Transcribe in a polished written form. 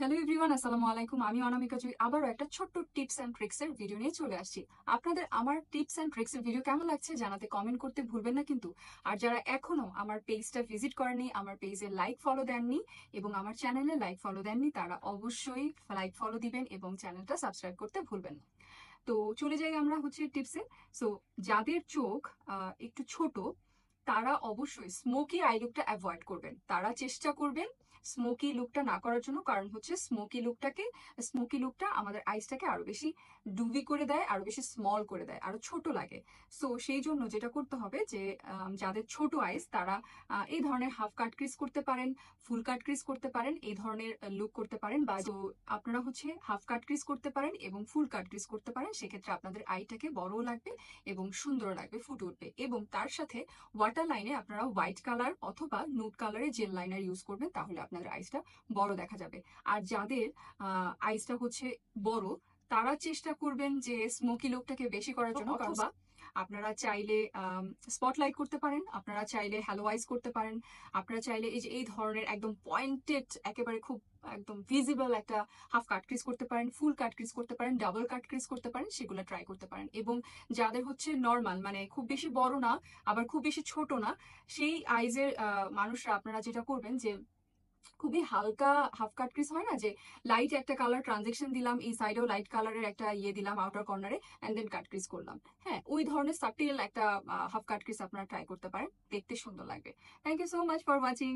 Hello everyone, আসসালামু আলাইকুম। আমি অনামিকা জুই আবারও একটা ছোট্ট টিপস অ্যান্ড ট্রিক্স এর ভিডিও নিয়ে চলে আসছি। আপনাদের আমার টিপস অ্যান্ড ট্রিক্স এর ভিডিও কেমন লাগছে জানাতে কমেন্ট করতে ভুলবেন না কিন্তু। আর যারা এখনো আমার পেজটা ভিজিট করেনি, আমার পেজে লাইক ফলো দেননি এবং আমার চ্যানেলে লাইক ফলো দেননি, তারা অবশ্যই লাইক ফলো দিবেন এবং চ্যানেলটা সাবস্ক্রাইব করতে ভুলবেন না। তো চলে যাই আমরা হচ্ছে টিপসে। সো যাদের চোখ একটু ছোট, তারা অবশ্যই স্মোকি আই লুকটা অ্যাভয়েড করবেন। তারা চেষ্টা করবেন স্মোকি লুকটা না করার জন্য, কারণ হচ্ছে স্মোকি লুকটা আমাদের আইসটাকে আরো বেশি ডুবি করে দেয়, আরো বেশি স্মল করে দেয়, আরো ছোট লাগে। সো সেই জন্য যেটা করতে হবে যে যাদের ছোট আইস তারা এই ধরনের হাফ কাট ক্রিজ করতে পারেন, ফুল কাট ক্রিজ করতে পারেন, এই ধরনের লুক করতে পারেন। বা তো আপনারা হচ্ছে হাফ কাট ক্রিজ করতে পারেন এবং ফুল কাট ক্রিজ করতে পারেন। সেক্ষেত্রে আপনাদের আইটাকে বড়ও লাগবে এবং সুন্দর লাগবে, ফুটে উঠবে। এবং তার সাথে ওয়াটার লাইনে আপনারা হোয়াইট কালার অথবা নুড কালারের জেল লাইনার ইউজ করবেন, তাহলে আপনাদের আইসটা বড় দেখা যাবে। আর যাদের আইসটা হচ্ছে বড়, তারা চেষ্টা করবেন যে স্মোকি লুকটাকে বেশি করার জন্য, অথবা আপনারা চাইলে স্পটলাইট করতে পারেন, আপনারা চাইলে হ্যালো আইস করতে পারেন, আপনারা চাইলে এই যে এই ধরনের একদম পয়েন্টেড, একেবারে খুব একদম ভিজিবল একটা হাফ কাট ক্রিজ করতে পারেন, ফুল কাট ক্রিজ করতে পারেন, ডাবল কাট ক্রিজ করতে পারেন, সেগুলো ট্রাই করতে পারেন। এবং যাদের হচ্ছে নর্মাল, মানে খুব বেশি বড় না আবার খুব বেশি ছোট না, সেই আইজের মানুষরা আপনারা যেটা করবেন যে খুবই হালকা হাফ কাট ক্রিজ হয় না, যে লাইট একটা কালার ট্রানজেকশন দিলাম, এই সাইডেও লাইট কালারের একটা দিলাম আউটার কর্নারে, এন্ড দেন কাট ক্রিজ করলাম। হ্যাঁ, ওই ধরনের সাটিল একটা হাফ কাট ক্রিজ আপনারা ট্রাই করতে পারেন, দেখতে সুন্দর লাগবে। Thank you so much for watching.